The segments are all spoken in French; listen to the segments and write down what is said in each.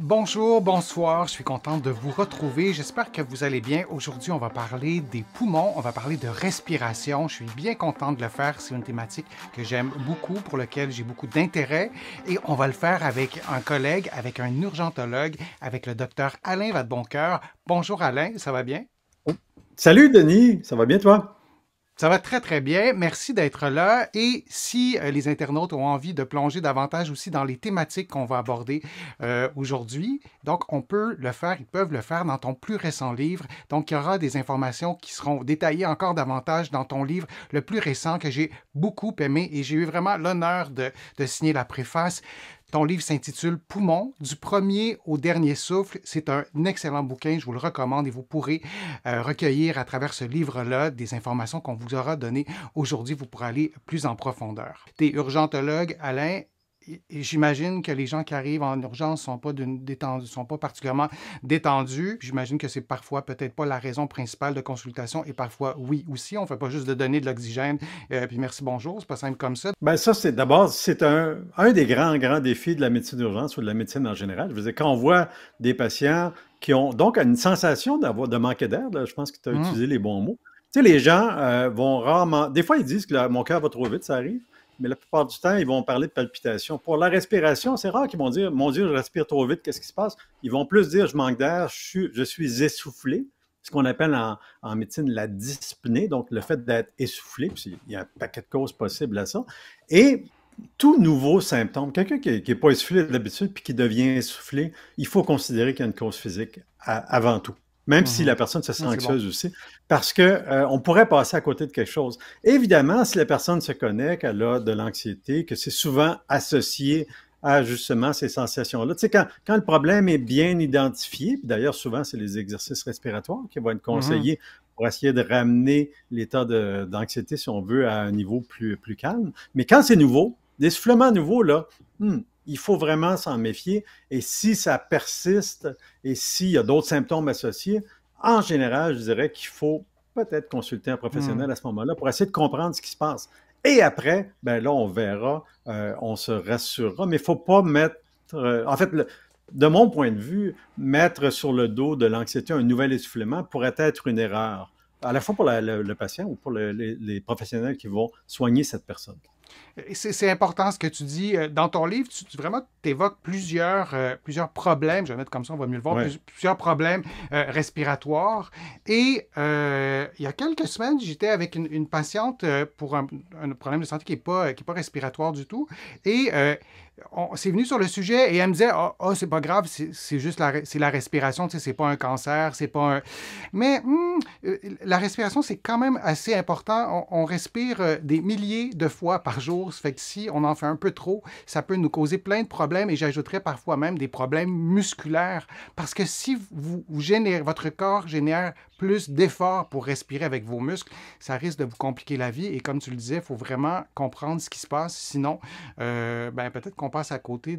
Bonjour, bonsoir, je suis contente de vous retrouver. J'espère que vous allez bien. Aujourd'hui, on va parler des poumons, on va parler de respiration. Je suis bien contente de le faire. C'est une thématique que j'aime beaucoup, pour laquelle j'ai beaucoup d'intérêt. Et on va le faire avec un collègue, avec un urgentologue, avec le docteur Alain Vadeboncoeur. Bonjour Alain, ça va bien? Salut Denis, ça va bien toi? Ça va très, très bien. Merci d'être là. Et si les internautes ont envie de plonger davantage aussi dans les thématiques qu'on va aborder aujourd'hui, donc on peut le faire, ils peuvent le faire dans ton plus récent livre. Donc, il y aura des informations qui seront détaillées encore davantage dans ton livre le plus récent que j'ai beaucoup aimé et j'ai eu vraiment l'honneur de signer la préface. Ton livre s'intitule Poumons, du premier au dernier souffle. C'est un excellent bouquin, je vous le recommande et vous pourrez recueillir à travers ce livre-là des informations qu'on vous aura données aujourd'hui. Vous pourrez aller plus en profondeur. Tu es urgentologue, Alain. Et j'imagine que les gens qui arrivent en urgence ne sont pas particulièrement détendus. J'imagine que c'est parfois peut-être pas la raison principale de consultation et parfois oui aussi. On ne fait pas juste de donner de l'oxygène puis merci, bonjour. C'est pas simple comme ça. Ben ça, c'est un des grands défis de la médecine d'urgence ou de la médecine en général. Je veux dire, quand on voit des patients qui ont donc une sensation de manquer d'air, là, je pense que tu as Hum, utilisé les bons mots. Tu sais, les gens vont rarement, des fois ils disent que mon cœur va trop vite, ça arrive, mais la plupart du temps, ils vont parler de palpitation. Pour la respiration, c'est rare qu'ils vont dire, mon Dieu, je respire trop vite, qu'est-ce qui se passe? Ils vont plus dire, je manque d'air, je suis essoufflé, ce qu'on appelle en médecine la dyspnée, donc le fait d'être essoufflé, puis il y a un paquet de causes possibles à ça. Et tout nouveau symptôme, quelqu'un qui n'est pas essoufflé d'habitude puis qui devient essoufflé, il faut considérer qu'il y a une cause physique avant tout. Même si mhm. la personne se sent C'est bon. anxieuse aussi, parce que on pourrait passer à côté de quelque chose. Évidemment, si la personne se connaît, qu'elle a de l'anxiété, que c'est souvent associé à justement ces sensations-là. Tu sais, quand le problème est bien identifié, puis d'ailleurs, souvent, c'est les exercices respiratoires qui vont être Mhm. conseillés pour essayer de ramener l'état d'anxiété, si on veut, à un niveau plus calme. Mais quand c'est nouveau, l'essoufflement nouveau, là, il faut vraiment s'en méfier. Et si ça persiste et s'il y a d'autres symptômes associés, en général, je dirais qu'il faut peut-être consulter un Mhm. professionnel à ce moment-là pour essayer de comprendre ce qui se passe. Et après, ben là, on verra, on se rassurera, mais il ne faut pas mettre, en fait, de mon point de vue, mettre sur le dos de l'anxiété un nouvel essoufflement pourrait être une erreur, à la fois pour le patient ou pour les professionnels qui vont soigner cette personne. C'est important ce que tu dis. Dans ton livre, tu vraiment évoques plusieurs problèmes, je vais mettre comme ça, on va mieux le voir, Ouais. plusieurs problèmes respiratoires. Et il y a quelques semaines, j'étais avec une patiente pour un problème de santé qui est pas respiratoire du tout. Et on s'est venu sur le sujet et elle me disait, c'est pas grave, c'est juste c'est la respiration, tu sais, c'est pas un cancer, c'est pas un... Mais la respiration, c'est quand même assez important. On respire des milliers de fois par jour. Ça fait que si on en fait un peu trop, ça peut nous causer plein de problèmes et j'ajouterais parfois même des problèmes musculaires. Parce que si votre corps génère plus d'efforts pour respirer avec vos muscles, ça risque de vous compliquer la vie. Et comme tu le disais, il faut vraiment comprendre ce qui se passe. Sinon, peut-être qu'on passe à côté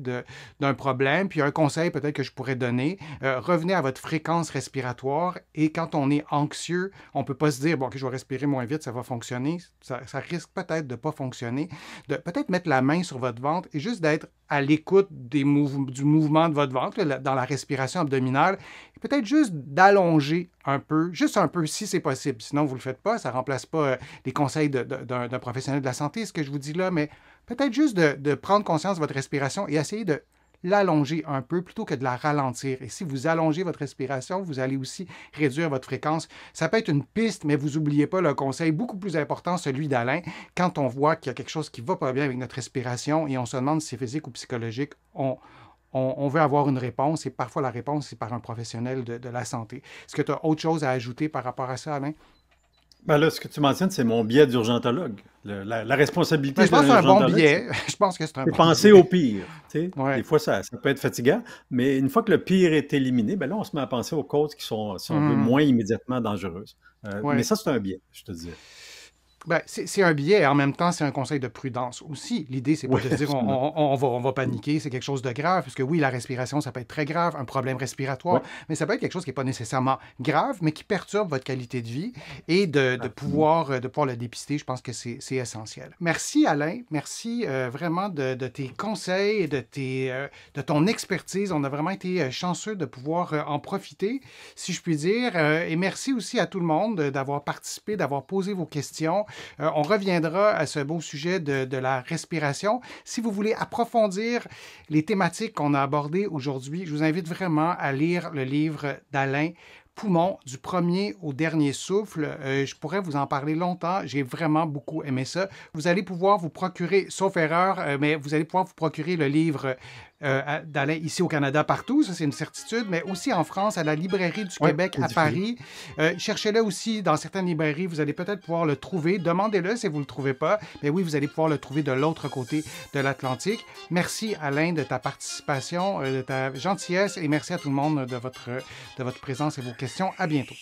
d'un problème. Puis un conseil peut-être que je pourrais donner, revenez à votre fréquence respiratoire et quand on est anxieux, on ne peut pas se dire, bon, ok, je vais respirer moins vite, ça va fonctionner. Ça risque peut-être de ne pas fonctionner. De peut-être mettre la main sur votre ventre et juste d'être à l'écoute du mouvement de votre ventre, dans la respiration abdominale, et peut-être juste d'allonger un peu, juste un peu si c'est possible. Sinon, vous ne le faites pas, ça ne remplace pas les conseils d'un professionnel de la santé, ce que je vous dis là, mais peut-être juste de prendre conscience de votre respiration et essayer de l'allonger un peu plutôt que de la ralentir. Et si vous allongez votre respiration, vous allez aussi réduire votre fréquence. Ça peut être une piste, mais vous n'oubliez pas le conseil beaucoup plus important, celui d'Alain. Quand on voit qu'il y a quelque chose qui ne va pas bien avec notre respiration et on se demande si c'est physique ou psychologique, on veut avoir une réponse et parfois la réponse, c'est par un professionnel de la santé. Est-ce que tu as autre chose à ajouter par rapport à ça, Alain? Ben là, ce que tu mentionnes, c'est mon biais d'urgentologue. La Ben, responsabilité je pense d'un que c'est un bon urgentologue, billet. Je pense que c'est un c'est bon penser billet. au pire. Tu sais. Des Ouais. fois, ça peut être fatigant, mais une fois que le pire est éliminé, ben là, on se met à penser aux causes qui sont, si on veut, Mhm. moins immédiatement dangereuses. Mais Ouais. ça, c'est un biais, je te disais. Ben, c'est un biais, en même temps, c'est un conseil de prudence aussi. L'idée, c'est pas Oui, de dire absolument. on va paniquer, c'est quelque chose de grave, parce que oui, la respiration, ça peut être très grave, un problème Oui, respiratoire, mais ça peut être quelque chose qui n'est pas nécessairement grave, mais qui perturbe votre qualité de vie et absolument. de pouvoir le dépister, je pense que c'est essentiel. Merci Alain, merci vraiment de tes conseils, de ton expertise. On a vraiment été chanceux de pouvoir en profiter, si je puis dire, et merci aussi à tout le monde d'avoir participé, d'avoir posé vos questions. On reviendra à ce beau sujet de la respiration. Si vous voulez approfondir les thématiques qu'on a abordées aujourd'hui, je vous invite vraiment à lire le livre d'Alain Poumon, du premier au dernier souffle. Je pourrais vous en parler longtemps. J'ai vraiment beaucoup aimé ça. Vous allez pouvoir vous procurer, sauf erreur, mais vous allez pouvoir vous procurer le livre d'Alain ici au Canada partout, ça c'est une certitude, mais aussi en France, à la Librairie du Oui, Québec à édifié. Paris. Cherchez-le aussi dans certaines librairies, vous allez peut-être pouvoir le trouver. Demandez-le si vous ne le trouvez pas. Mais oui, vous allez pouvoir le trouver de l'autre côté de l'Atlantique. Merci Alain de ta participation, de ta gentillesse et merci à tout le monde de votre présence et vos questions. À bientôt.